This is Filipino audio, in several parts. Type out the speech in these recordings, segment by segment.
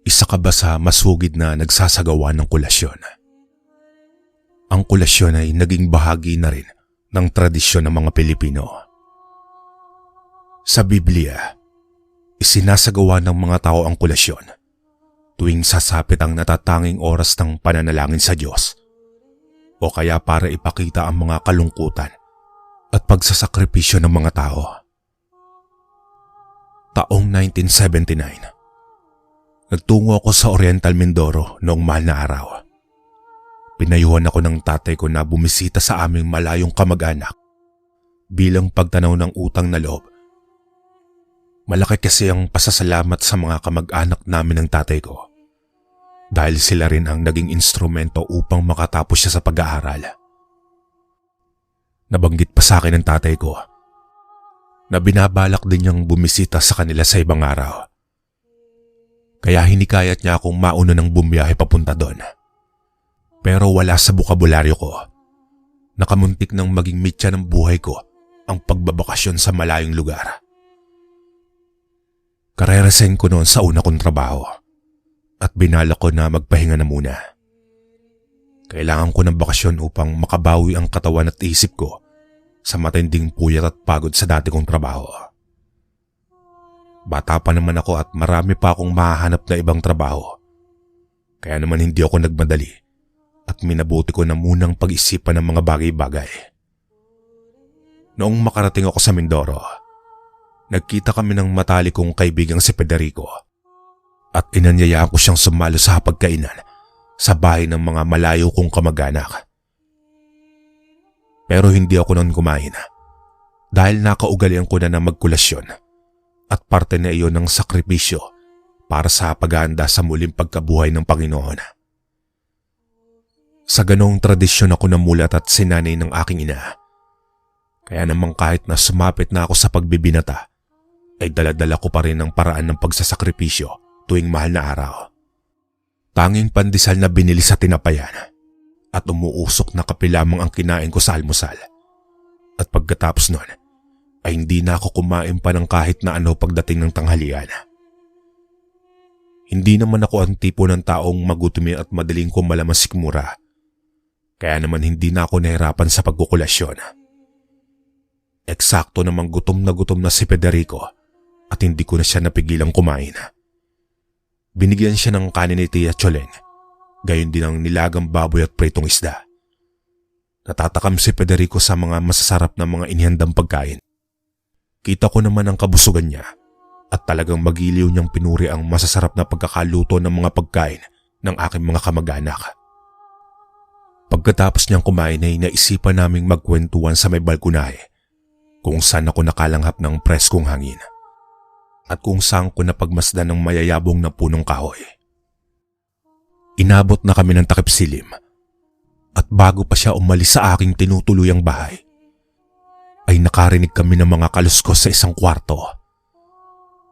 Isa ka ba sa masugid na nagsasagawa ng kolasyon? Ang kolasyon ay naging bahagi na rin ng tradisyon ng mga Pilipino. Sa Biblia, isinasagawa ng mga tao ang kolasyon tuwing sasapit ang natatanging oras ng pananalangin sa Diyos o kaya para ipakita ang mga kalungkutan at pagsasakripisyo ng mga tao. Taong 1979, nagtungo ako sa Oriental Mindoro noong mahal na araw. Pinayuhan ako ng tatay ko na bumisita sa aming malayong kamag-anak bilang pagtanaw ng utang na loob. Malaki kasi ang pasasalamat sa mga kamag-anak namin ng tatay ko dahil sila rin ang naging instrumento upang makatapos siya sa pag-aaral. Nabanggit pa sa akin ng tatay ko na binabalak din niyang bumisita sa kanila sa ibang araw. Kaya hinikayat niya akong mauna ng bumiyahe papunta doon. Pero wala sa bukabularyo ko. Nakamuntik ng maging mitya ng buhay ko ang pagbabakasyon sa malayong lugar. Kareresign ko noon sa una kong trabaho at binalak ko na magpahinga na muna. Kailangan ko ng bakasyon upang makabawi ang katawan at isip ko sa matinding puyat at pagod sa dati kong trabaho. Bata pa naman ako at marami pa akong mahahanap na ibang trabaho. Kaya naman hindi ako nagmadali at minabuti ko na munang pag-isipan ng mga bagay-bagay. Noong makarating ako sa Mindoro, nagkita kami ng matalik kong kaibigang si Federico at inanyayaan ko siyang sumalo sa hapagkainan sa bahay ng mga malayo kong kamag-anak. Pero hindi ako noon kumain dahil nakaugalian ko na ng magkulasyon at parte na iyon ng sakripisyo para sa paghahanda sa muling pagkabuhay ng Panginoon. Sa ganong tradisyon ako namulat at sinanay ng aking ina. Kaya namang kahit na sumapit na ako sa pagbibinata, ay daladala ko pa rin ang paraan ng pagsasakripisyo tuwing mahal na araw. Tanging pandesal na binili sa tinapayan at umuusok na kape lamang ang kinain ko sa almusal. At pagkatapos nun, ay hindi na ako kumain pa ng kahit na ano pagdating ng tanghalian. Hindi naman ako ang tipo ng taong magutumi at madaling kong malaman sikmura. Kaya naman hindi na ako nahirapan sa pagkukulasyon. Eksakto namang gutom na si Federico at hindi ko na siya napigilang kumain. Binigyan siya ng kanin ni Tia Choleng, gayon din ang nilagang baboy at pritong isda. Natatakam si Federico sa mga masasarap na mga inihandang pagkain. Kita ko naman ang kabusugan niya at talagang magiliw niyang pinuri ang masasarap na pagkakaluto ng mga pagkain ng aking mga kamag-anak. Pagkatapos niyang kumain ay naisipan naming magkwentuhan sa may balkonahe kung saan ako nakalanghap ng preskong hangin at kung saan ko napagmasdan ng mayayabong na punong kahoy. Inabot na kami ng takip silim at bago pa siya umalis sa aking tinutuluyang bahay ay nakarinig kami ng mga kaluskos sa isang kwarto.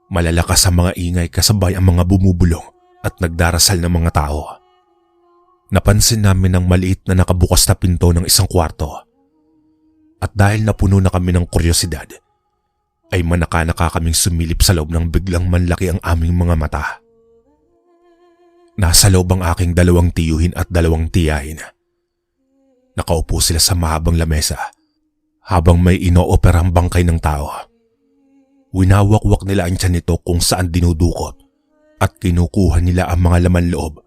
Malalakas ang mga ingay kasabay ang mga bumubulong at nagdarasal ng mga tao. Napansin namin ang maliit na nakabukas na pinto ng isang kwarto. At dahil napuno na kami ng kuryosidad, ay manaka-naka kaming sumilip sa loob ng biglang manlaki ang aming mga mata. Nasa loob ang aking 2 tiyuhin at 2 tiyahin. Nakaupo sila sa mahabang lamesa habang may inooperang bangkay ng tao. Winawakwak nila ang tiyan nito kung saan dinudukot at kinukuha nila ang mga laman loob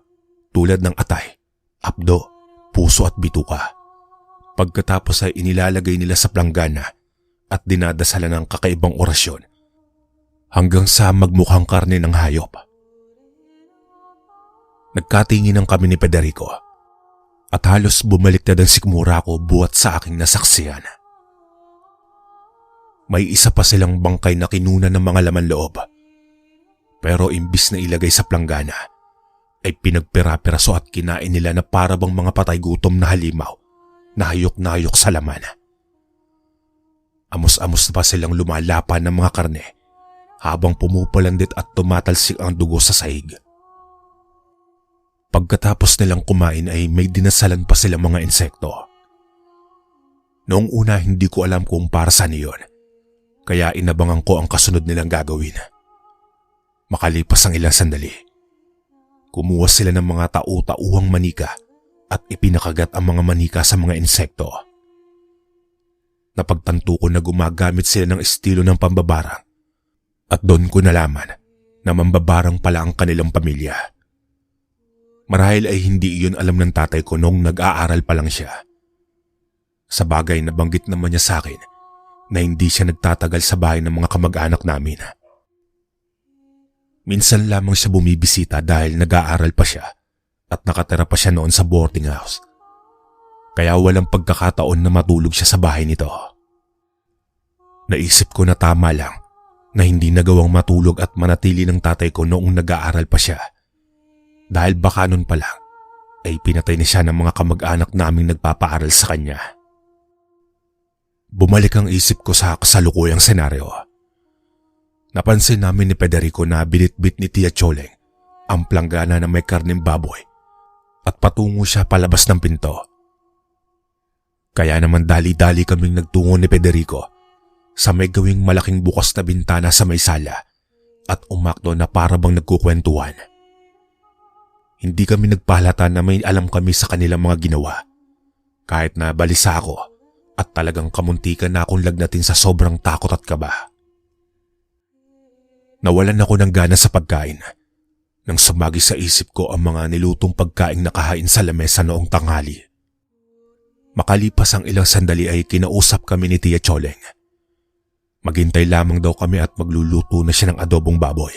tulad ng atay, apdo, puso at bituka. Pagkatapos ay inilalagay nila sa planggana at dinadasalan ng kakaibang orasyon hanggang sa magmukhang karne ng hayop. Nagkatinginan kami ni Federico at halos bumaliktad ang sikmura ko buhat sa aking nasaksihan. May isa pa silang bangkay na kinunan ng mga laman loob. Pero imbis na ilagay sa planggana, ay pinagpira-piraso at kinain nila na para bang mga patay gutom na halimaw na hayok sa laman. Amos-amos pa silang lumalapan ng mga karne habang pumupalandit at tumatalsik ang dugo sa sahig. Pagkatapos nilang kumain ay may dinasalan pa silang mga insekto. Noong una hindi ko alam kung para saan iyon, kaya inabangan ko ang kasunod nilang gagawin. Makalipas ang ilang sandali, Kumuha sila ng mga tau-tauhang manika at ipinakagat ang mga manika sa mga insekto. Napagtanto ko na gumagamit sila ng estilo ng pambabarang at doon ko nalaman na mambabarang pala ang kanilang pamilya. Marahil ay hindi iyon alam ng tatay ko noong nag-aaral pa lang siya. Sa bagay, nabanggit naman niya sa akin na hindi siya nagtatagal sa bahay ng mga kamag-anak namin. Minsan lamang siya bumibisita dahil nag-aaral pa siya at nakatira pa siya noon sa boarding house. Kaya walang pagkakataon na matulog siya sa bahay nito. Naisip ko na tama lang na hindi nagawang matulog at manatili ng tatay ko noong nag-aaral pa siya. Dahil baka noon pa lang ay pinatay na siya ng mga kamag-anak naming nagpapaaral sa kanya. Bumalik ang isip ko sa kasalukuyang senaryo. Napansin namin ni Federico na binitbit ni Tia Choleng ang planggana na may karneng baboy at patungo siya palabas ng pinto. Kaya naman dali-dali kaming nagtungo ni Federico sa may gawing malaking bukas na bintana sa may sala at umakto na para bang nagkukwentuhan. Hindi kami nagpahalata na may alam kami sa kanilang mga ginawa kahit na balisa ako at talagang kamuntikan na akong lagnatin sa sobrang takot at kaba. Nawalan ako ng gana sa pagkain nang sumagi sa isip ko ang mga nilutong pagkaing nakahain sa lamesa noong tanghali. Makalipas ang ilang sandali ay kinausap kami ni Tia Choleng. Maghintay lamang daw kami at magluluto na siya ng adobong baboy.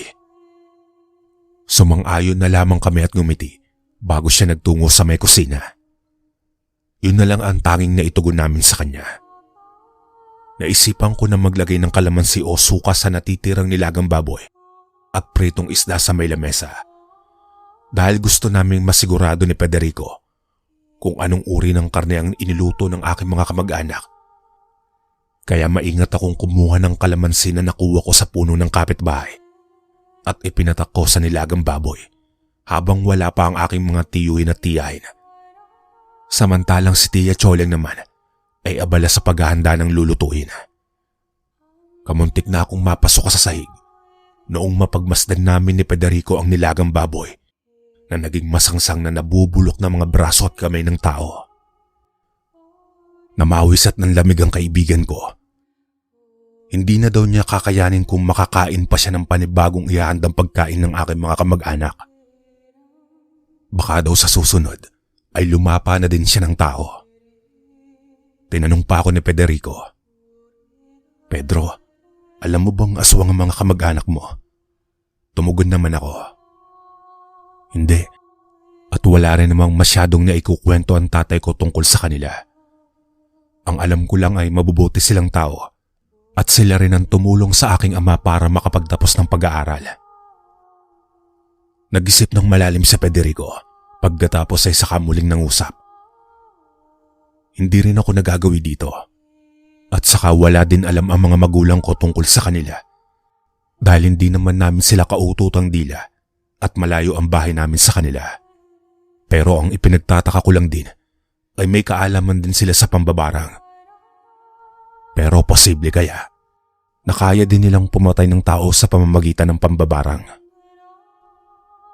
Sumang-ayon na lamang kami at ngumiti bago siya nagtungo sa may kusina. Yun na lang ang tanging naitugon namin sa kanya. Naisipan ko na maglagay ng kalamansi o suka sa natitirang nilagang baboy at pritong isda sa may lamesa. Dahil gusto naming masigurado ni Federico kung anong uri ng karne ang iniluto ng aking mga kamag-anak. Kaya maingat akong kumuha ng kalamansi na nakuha ko sa puno ng kapitbahay at ipinatak ko sa nilagang baboy habang wala pa ang aking mga tiyuhin at tiyahin. Samantalang si Tia Choleng naman ay abala sa paghahanda ng lulutuin. Kamuntik na akong mapasok sa sahig noong mapagmasdan namin ni Federico ang nilagang baboy na naging masangsang na nabubulok ng mga braso at kamay ng tao. Namawis at nanlamig ang kaibigan ko. Hindi na daw niya kakayanin kung makakain pa siya ng panibagong ihahandang pagkain ng aking mga kamag-anak. Baka daw sa susunod ay lumapa na din siya ng tao. Tinanong pa ako ni Federico, "Pedro, alam mo bang aswang ang mga kamag-anak mo?" Tumugon naman ako, "Hindi, at wala rin namang masyadong naikukwento ang tatay ko tungkol sa kanila. Ang alam ko lang ay mabubuti silang tao at sila rin ang tumulong sa aking ama para makapagtapos ng pag-aaral." Nag-isip ng malalim si Federico pagkatapos ay saka muling nangusap. Hindi rin ako nagagawi dito at saka wala din alam ang mga magulang ko tungkol sa kanila dahil hindi naman namin sila kaututang dila at malayo ang bahay namin sa kanila. Pero ang ipinagtataka ko lang din ay may kaalaman din sila sa pambabarang. Pero posible kaya na kaya din nilang pumatay ng tao sa pamamagitan ng pambabarang.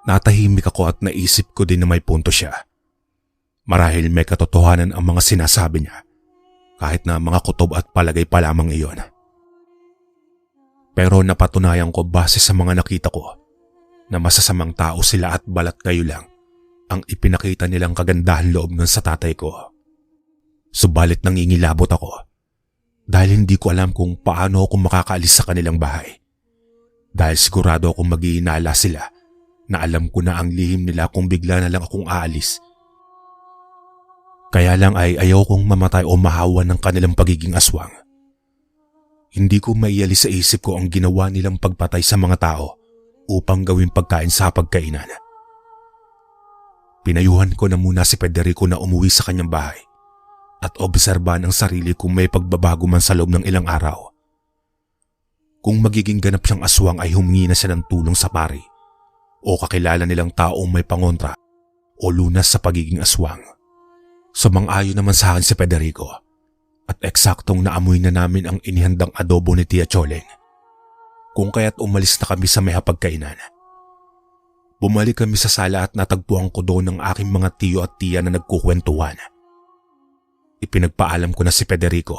Natahimik ako at naisip ko din na may punto siya. Marahil may katotohanan ang mga sinasabi niya kahit na mga kutob at palagay pa lamang iyon. Pero napatunayan ko base sa mga nakita ko na masasamang tao sila at balat kayo lang ang ipinakita nilang kagandahan loob nun sa tatay ko. Subalit nangingilabot ako dahil hindi ko alam kung paano ako makakaalis sa kanilang bahay. Dahil sigurado akong maghihinala sila na alam ko na ang lihim nila kung bigla na lang akong aalis. Kaya lang ay ayaw kong mamatay o mahawa ng kanilang pagiging aswang. Hindi ko maialis sa isip ko ang ginawa nilang pagpatay sa mga tao upang gawing pagkain sa pagkainan. Pinayuhan ko na muna si Federico na umuwi sa kanyang bahay at obserbahan ang sarili kung may pagbabago man sa loob ng ilang araw. Kung magiging ganap siyang aswang ay humingi na siya ng tulong sa pari o kakilala nilang taong may pangontra o lunas sa pagiging aswang. Sumang-ayon naman sa akin si Federico at eksaktong naamoy na namin ang inihandang adobo ni Tia Choleng. Kung kaya't umalis na kami sa may hapagkainan. Bumalik kami sa sala at natagpuan ko doon ang aking mga tiyo at tiya na nagkukwentuhan. Ipinagpaalam ko na si Federico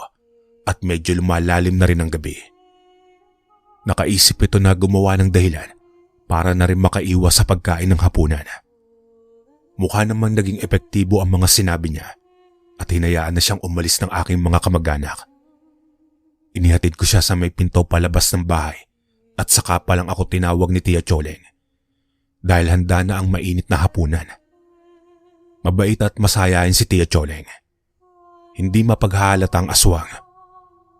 at medyo lumalalim na rin ang gabi. Nakaisip ito na gumawa ng dahilan para na rin makaiwas sa pagkain ng hapunan. Mukha namang naging epektibo ang mga sinabi niya at hinayaan na siyang umalis ng aking mga kamag-anak. Inihatid ko siya sa may pinto palabas ng bahay at saka pa lang ako tinawag ni Tia Choleng dahil handa na ang mainit na hapunan. Mabait at masayain si Tia Choleng. Hindi mapaghahalata ang aswang.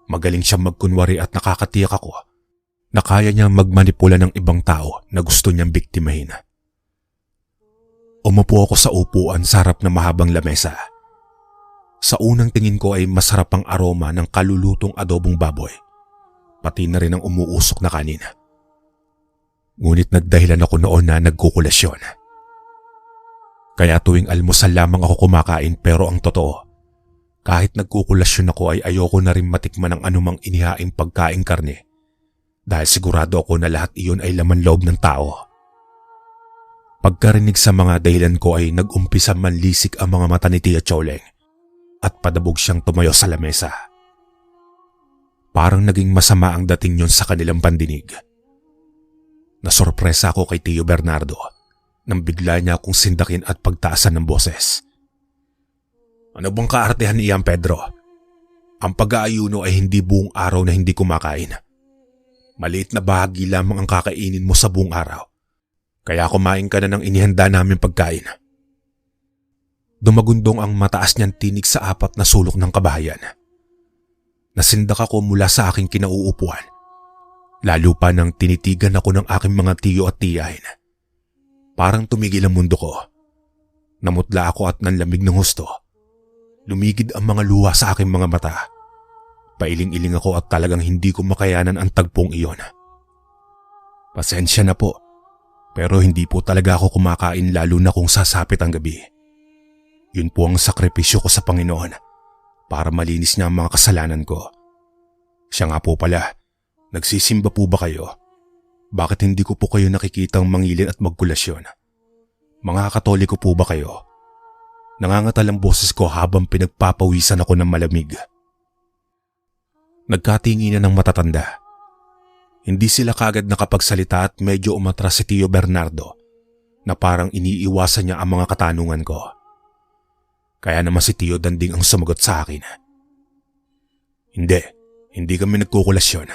Magaling siyang magkunwari at nakakatiyak ako na kaya niyang magmanipula ng ibang tao na gusto niyang biktimahin. Umupo ako sa upuan sa harap ng mahabang lamesa. Sa unang tingin ko ay masarap ang aroma ng kalulutong adobong baboy, pati na rin ang umuusok na kanin. Ngunit nagdahilan ako noon na nagkukulasyon. Kaya tuwing almusal lamang ako kumakain, pero ang totoo, kahit nagkukulasyon ako ay ayoko na rin matikman ang anumang inihaing pagkaing karne dahil sigurado ako na lahat iyon ay laman loob ng tao. Pagkarinig sa mga dahilan ko ay nag-umpisa manlisik ang mga mata ni Tia Choleng at padabog siyang tumayo sa lamesa. Parang naging masama ang dating yun sa kanilang pandinig. Nasorpresa ako kay Tio Bernardo nang bigla niya akong sindakin at pagtaasan ng boses. Ano bang kaartehan niyan, Pedro? Ang pag-aayuno ay hindi buong araw na hindi kumakain. Maliit na bahagi lamang ang kakainin mo sa buong araw. Kaya kumain ka na ng inihanda namin pagkain. Dumagundong ang mataas niyang tinig sa apat na sulok ng kabahayan. Nasindak ako mula sa aking kinauupuan. Lalo pa nang tinitigan ako ng aking mga tiyo at tiyahin. Parang tumigil ang mundo ko. Namutla ako at nanlamig ng husto. Lumigid ang mga luha sa aking mga mata. Pailing-iling ako at talagang hindi ko makayanan ang tagpong iyon. Pasensya na po, pero hindi po talaga ako kumakain lalo na kung sasapit ang gabi. Yun po ang sakripisyo ko sa Panginoon para malinis niya ang mga kasalanan ko. Siya nga po pala, nagsisimba po ba kayo? Bakit hindi ko po kayo nakikitang mangilin at magkulasyon? Mga Katoliko po ba kayo? Nangangatal ang boses ko habang pinagpapawisan ako ng malamig. Nagkatinginan ng matatanda. Hindi sila kagad nakapagsalita at medyo umatras si Tio Bernardo na parang iniiwasan niya ang mga katanungan ko. Kaya naman si Tio Danding ang sumagot sa akin. Hindi kami nagkukulasyon.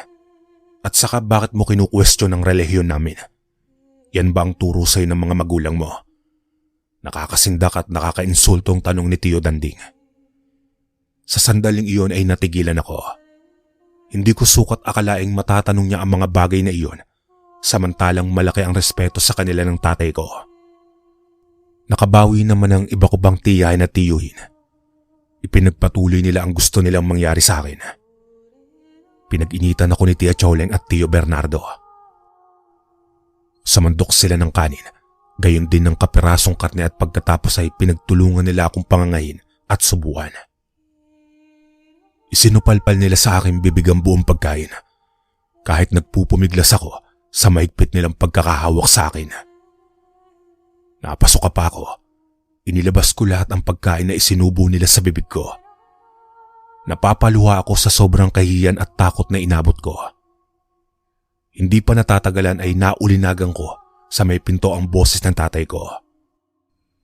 At saka bakit mo kinukwestiyon ang relihiyon namin? Yan ba ang turo sa'yo ng mga magulang mo? Nakakasindak at nakakainsultong tanong ni Tio Danding. Sa sandaling iyon ay natigilan ako. Hindi ko sukat akalaing matatanong niya ang mga bagay na iyon, samantalang malaki ang respeto sa kanila ng tatay ko. Nakabawi naman ang iba ko bang tiyahin at tiyuhin. Ipinagpatuloy nila ang gusto nilang mangyari sa akin. Pinag-initan ako ni Tia Choleng at Tio Bernardo. Samandok sila ng kanin, gayon din ng kapirasong karne at pagkatapos ay pinagtulungan nila akong pangangahin at subuan. Isinupalpal nila sa aking bibig ang buong pagkain, kahit nagpupumiglas ako sa mahigpit nilang pagkakahawak sa akin. Napasok pa ako, inilabas ko lahat ang pagkain na isinubo nila sa bibig ko. Napapaluha ako sa sobrang kahihiyan at takot na inabot ko. Hindi pa natatagalan ay naulinagan ko sa may pinto ang boses ng tatay ko.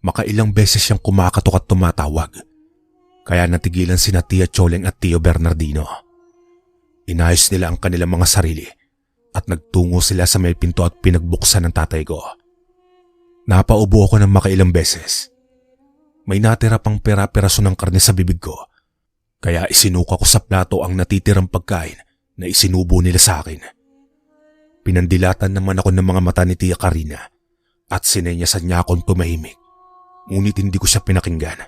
Makailang beses siyang kumakatok at tumatawag, kaya natigilan sina Tia Choleng at Tio Bernardino. Inayos nila ang kanilang mga sarili at nagtungo sila sa may pinto at pinagbuksan ng tatay ko. Napaubo ako ng makailang beses. May natira pang pera-peraso ng karne sa bibig ko, kaya isinuka ko sa plato ang natitirang pagkain na isinubo nila sa akin. Pinandilatan naman ako ng mga mata ni Tia Karina at sinenyasan niya akong tumahimik, ngunit hindi ko siya pinakinggan.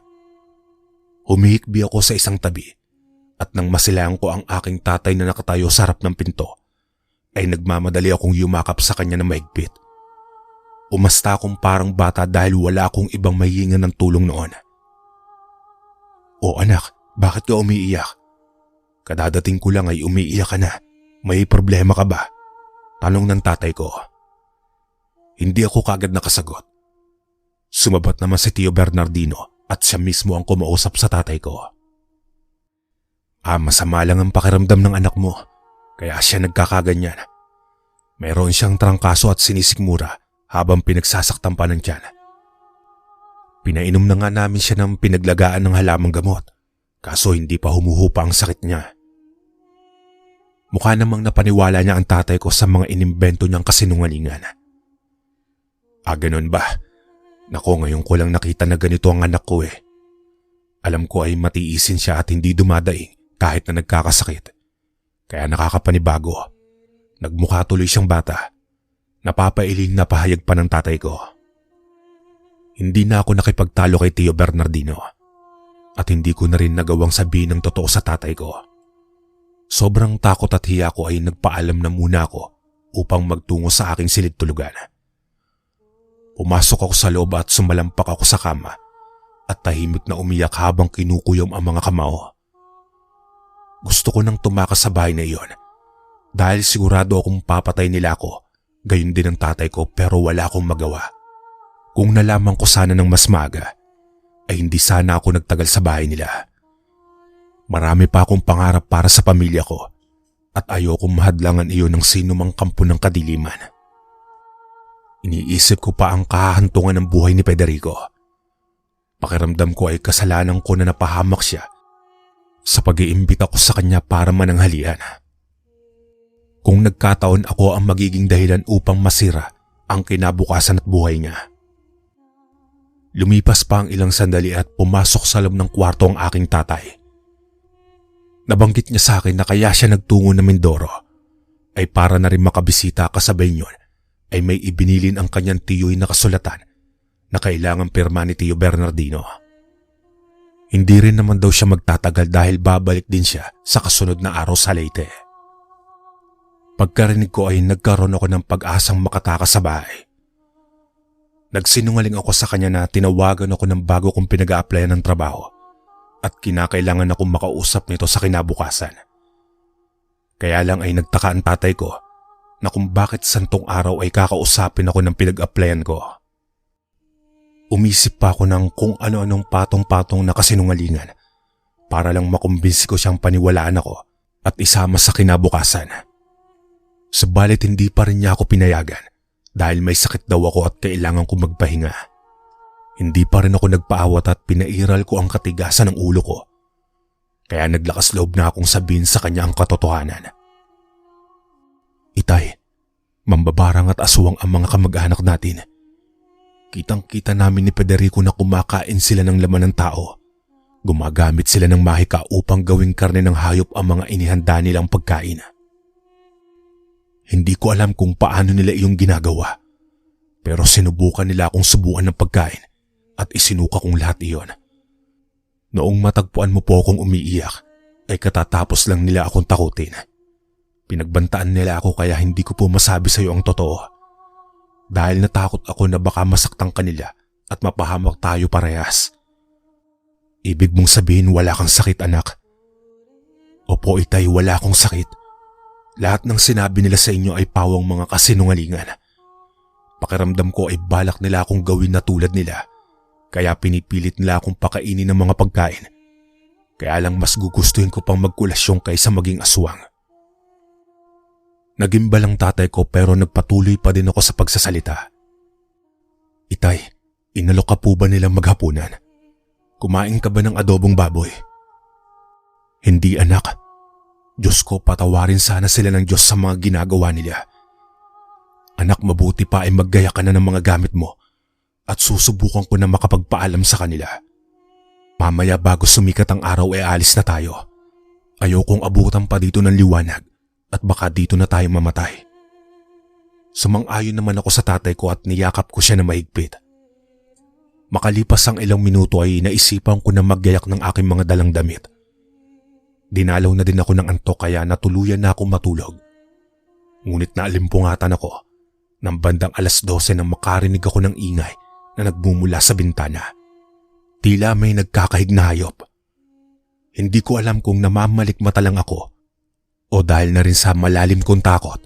Humihikbi ako sa isang tabi at nang masilayan ko ang aking tatay na nakatayo sa harap ng pinto, ay nagmamadali akong yumakap sa kanya na mahigpit. Umasta akong parang bata dahil wala akong ibang mahihingan ng tulong noon. "O anak, bakit ka umiiyak? Kadadating ko lang ay umiiyak ka na. May problema ka ba?" tanong ng tatay ko. Hindi ako kagad nakasagot. Sumabat naman si Tio Bernardino at siya mismo ang kumausap sa tatay ko. Masama lang ang pakiramdam ng anak mo, kaya siya nagkakaganyan. Meron siyang trangkaso at sinisikmura habang pinagsasaktan pa ng tiyan. Pinainom na nga namin siya ng pinaglagaan ng halamang gamot, kaso hindi pa humuhupa ang sakit niya. Mukha namang napaniwala niya ang tatay ko sa mga inimbento niyang kasinungalingan. Ganun ba? Nako, ngayon ko lang nakita na ganito ang anak ko eh. Alam ko ay matiisin siya at hindi dumadaing kahit na nagkakasakit. Kaya nakakapanibago. Nagmukha tuloy siyang bata. Napapailing na pahayag pa ng tatay ko. Hindi na ako nakipagtalo kay Tio Bernardino. At hindi ko na rin nagawang sabihin ng totoo sa tatay ko. Sobrang takot at hiya ko ay nagpaalam na muna ako upang magtungo sa aking silid tulugan. Pumasok ako sa loob at sumalampak ako sa kama at tahimik na umiyak habang kinukuyom ang mga kamao. Gusto ko nang tumakas sa bahay na iyon dahil sigurado akong papatay nila ako, gayon din ang tatay ko, pero wala akong magawa. Kung nalaman ko sana ng mas maaga, ay hindi sana ako nagtagal sa bahay nila. Marami pa akong pangarap para sa pamilya ko at ayokong mahadlangan iyon ng sino mang kampo ng kadiliman. Iniisip ko pa ang kahahantungan ng buhay ni Federico. Pakiramdam ko ay kasalanan ko na napahamak siya sa pag-iimbita ko sa kanya para mananghalian. Kung nagkataon ako ang magiging dahilan upang masira ang kinabukasan at buhay niya. Lumipas pa ang ilang sandali at pumasok sa loob ng kwarto ang aking tatay. Nabanggit niya sa akin na kaya siya nagtungo ng Mindoro ay para na rin makabisita, kasabay niyon ay may ibinilin ang kanyang tiyo'y nakasulatan na kailangan pirma ni Tio Bernardino. Hindi rin naman daw siya magtatagal dahil babalik din siya sa kasunod na araw sa Leyte. Pagkarinig ko ay nagkaroon ako ng pag-asang makatakas sa bahay. Nagsinungaling ako sa kanya na tinawagan ako ng bago kong pinag-a-applyan ng trabaho at kinakailangan akong makausap nito sa kinabukasan. Kaya lang ay nagtaka ang tatay ko na kung bakit santong araw ay kakausapin ako ng pinag-applyan ko. Umisip pa ako ng kung ano-anong patong-patong na kasinungalingan para lang makumbinsi ko siyang paniwalaan ako at isama sa kinabukasan. Subalit hindi pa rin niya ako pinayagan dahil may sakit daw ako at kailangan ko magpahinga. Hindi pa rin ako nagpaawat at pinairal ko ang katigasan ng ulo ko. Kaya naglakas loob na akong sabihin sa kanya ang katotohanan. Itay, mambabarang at aswang ang mga kamag-anak natin. Kitang-kita namin ni Federico na kumakain sila ng laman ng tao. Gumagamit sila ng mahika upang gawing karne ng hayop ang mga inihanda nilang pagkain. Hindi ko alam kung paano nila iyong ginagawa, pero sinubukan nila akong subuan ng pagkain at isinuka kong lahat iyon. Noong matagpuan mo po akong umiiyak, ay katatapos lang nila akong takutin. Pinagbantaan nila ako kaya hindi ko po masabi sa iyo ang totoo. Dahil natakot ako na baka masaktan kanila at mapahamak tayo parehas. Ibig mong sabihin wala kang sakit, anak? Opo, itay, wala akong sakit. Lahat ng sinabi nila sa inyo ay pawang mga kasinungalingan. Pakiramdam ko ay balak nila akong gawin na tulad nila, kaya pinipilit nila akong pakainin ng mga pagkain. Kaya lang mas gugustuhin ko pang magkulasyon kaysa maging aswang. Naging balang tatay ko pero nagpatuloy pa din ako sa pagsasalita. Itay, inalok ka po ba nilang maghapunan? Kumain ka ba ng adobong baboy? Hindi, anak. Diyos ko, patawarin sana sila ng Diyos sa mga ginagawa nila. Anak, mabuti pa ay maggaya ka na ng mga gamit mo at susubukan ko na makapagpaalam sa kanila. Mamaya bago sumikat ang araw ay alis na tayo. Ayokong abutan pa dito ng liwanag at baka dito na tayo mamatay. Sumang-ayon naman ako sa tatay ko at niyakap ko siya na mahigpit. Makalipas ang ilang minuto ay naisipan ko na maggayak ng aking mga dalang damit. Dinalaw na din ako ng antok kaya natuluyan na akong matulog. Ngunit naalimpungatan ako nang bandang 12:00 nang makarinig ako ng ingay na nagmumula sa bintana. Tila may nagkakahig na hayop. Hindi ko alam kung namamalikmata lang ako o dahil na rin sa malalim kong takot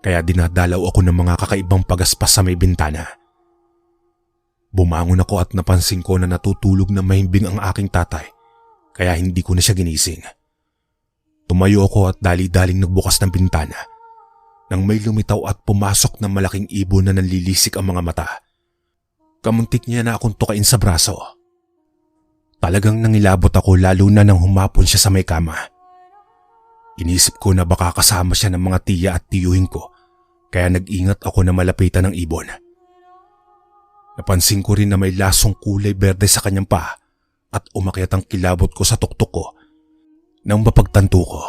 kaya dinadalaw ako ng mga kakaibang pagaspas sa may bintana. Bumangon ako at napansin ko na natutulog na mahimbing ang aking tatay, kaya hindi ko na siya ginising. Tumayo ako at dali-daling nagbukas ng bintana nang may lumitaw at pumasok na malaking ibon na nanlilisik ang mga mata. Kamuntik niya na akong tukain sa braso. Talagang nangilabot ako lalo na nang humapon siya sa may kama. Inisip ko na baka kasama siya ng mga tiya at tiyuhin ko, kaya nag-ingat ako na malapitan ng ibon. Napansin ko rin na may lasong kulay berde sa kanyang paa at umakyat ang kilabot ko sa tuktok ko nang mapagtanto ko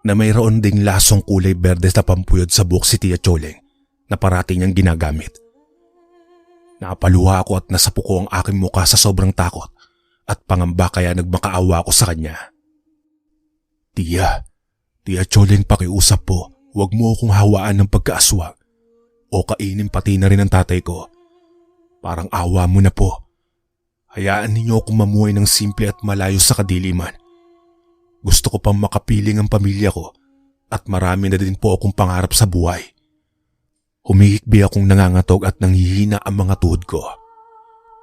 na mayroon ding lasong kulay berde na pampuyod sa buhok si Tia Choleng na parati niyang ginagamit. Napaluha ako at nasapo ko ang aking muka sa sobrang takot at pangamba kaya nagmakaawa ako sa kanya. Tia Choleng, pakiusap po, huwag mo akong hawaan ng pagkaaswang o kainin pati na rin ang tatay ko. Parang awa mo na po. Hayaan ninyo akong mamuhay ng simple at malayo sa kadiliman. Gusto ko pang makapiling ang pamilya ko at marami na din po akong pangarap sa buhay. Humihikbi akong nangangatog at nanghihina ang mga tuhod ko.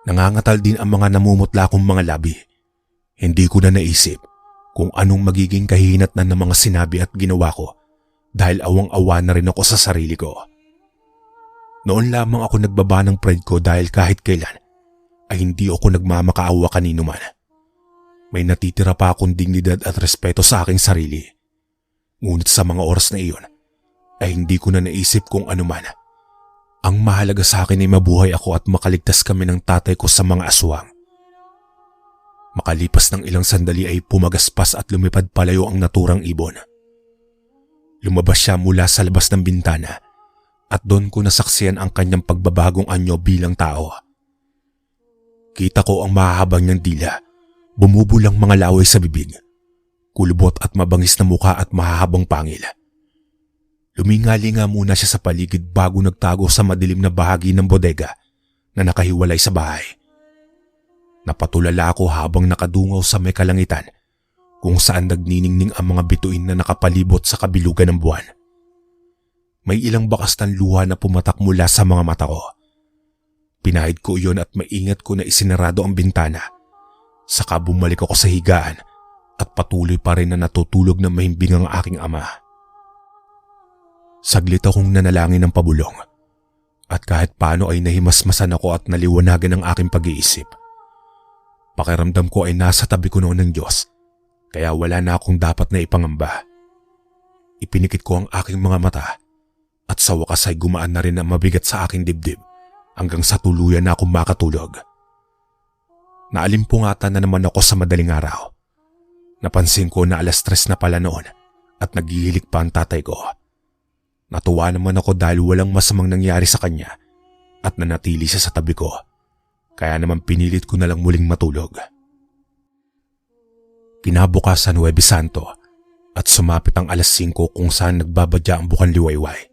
Nangangatal din ang mga namumutla kong mga labi. Hindi ko na naisip kung anong magiging kahinatnan ng mga sinabi at ginawa ko dahil awang-awa na rin ako sa sarili ko. Noon lamang ako nagbaba ng pride ko dahil kahit kailan ay hindi ako nagmamakaawa kanino man. May natitira pa akong dignidad at respeto sa aking sarili. Ngunit sa mga oras na iyon ay hindi ko na naisip kung ano man. Ang mahalaga sa akin ay mabuhay ako at makaligtas kami ng tatay ko sa mga aswang. Makalipas ng ilang sandali ay pumagaspas at lumipad palayo ang naturang ibon. Lumabas siya mula sa labas ng bintana at doon ko nasaksiyan ang kanyang pagbabagong anyo bilang tao. Kita ko ang mahahabang niyang dila, bumubulang mga laway sa bibig, kulubot at mabangis na mukha at mahahabang pangil. Lumingali nga muna siya sa paligid bago nagtago sa madilim na bahagi ng bodega na nakahiwalay sa bahay. Napatulala ako habang nakadungaw sa may kalangitan kung saan nagniningning ang mga bituin na nakapalibot sa kabilugan ng buwan. May ilang bakas ng luha na pumatak mula sa mga mata ko. Pinahid ko iyon at maingat ko na isinarado ang bintana. Saka bumalik ako sa higaan at patuloy pa rin na natutulog na mahimbing ang aking ama. Saglit akong nanalangin ng pabulong at kahit paano ay nahimasmasan ako at naliwanagan ang aking pag-iisip. Pakiramdam ko ay nasa tabi ko noon ng Diyos kaya wala na akong dapat na ipangamba. Ipinikit ko ang aking mga mata at sa wakas ay gumaan na rin ang mabigat sa aking dibdib hanggang sa tuluyan na akong makatulog. Naalimpungatan na naman ako sa madaling araw. Napansin ko na 3:00 na pala noon at naghihilik pa ang tatay ko. Natuwa naman ako dahil walang masamang nangyari sa kanya at nanatili siya sa tabi ko. Kaya naman pinilit ko na lang muling matulog. Kinabukasan Huwebes Santo at sumapit ang 5:00 kung saan nagbabadya ang bukan liwayway.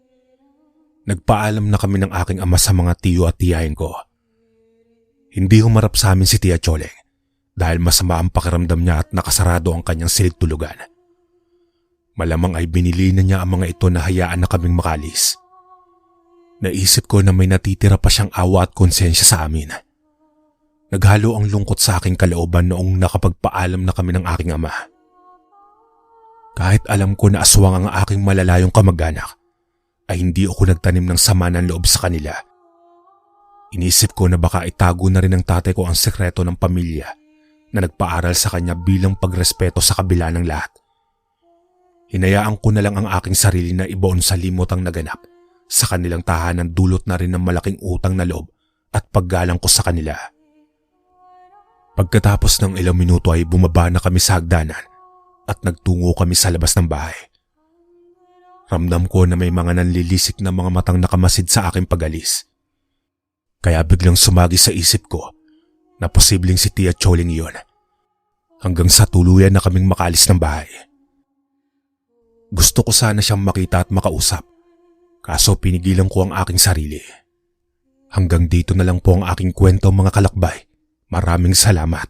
Nagpaalam na kami ng aking ama sa mga tiyo at tiyahin ko. Hindi humarap sa amin si Tia Choleng dahil masama ang pakiramdam niya at nakasarado ang kanyang silid tulugan. Malamang ay binili na niya ang mga ito na hayaan na kaming makalis. Naisip ko na may natitira pa siyang awa at konsensya sa amin. Naghalo ang lungkot sa aking kalooban noong nakapagpaalam na kami ng aking ama. Kahit alam ko na aswang ang aking malalayong kamag-anak, ay hindi ako nagtanim ng sama ng loob sa kanila. Inisip ko na baka itago na rin ng tatay ko ang sekreto ng pamilya na nagpaaral sa kanya bilang pagrespeto sa kabila ng lahat. Hinayaan ko na lang ang aking sarili na ibaon sa limot ang naganap sa kanilang tahanan dulot na rin ng malaking utang na loob at paggalang ko sa kanila. Pagkatapos ng ilang minuto ay bumaba na kami sa hagdanan at nagtungo kami sa labas ng bahay. Ramdam ko na may mga nanlilisik na mga matang nakamasid sa aking pag-alis. Kaya biglang sumagi sa isip ko na posibleng si Tia Choleng iyon hanggang sa tuluyan na kaming makalis ng bahay. Gusto ko sana siyang makita at makausap, kaso pinigilan ko ang aking sarili. Hanggang dito na lang po ang aking kwento mga kalakbay. Maraming salamat.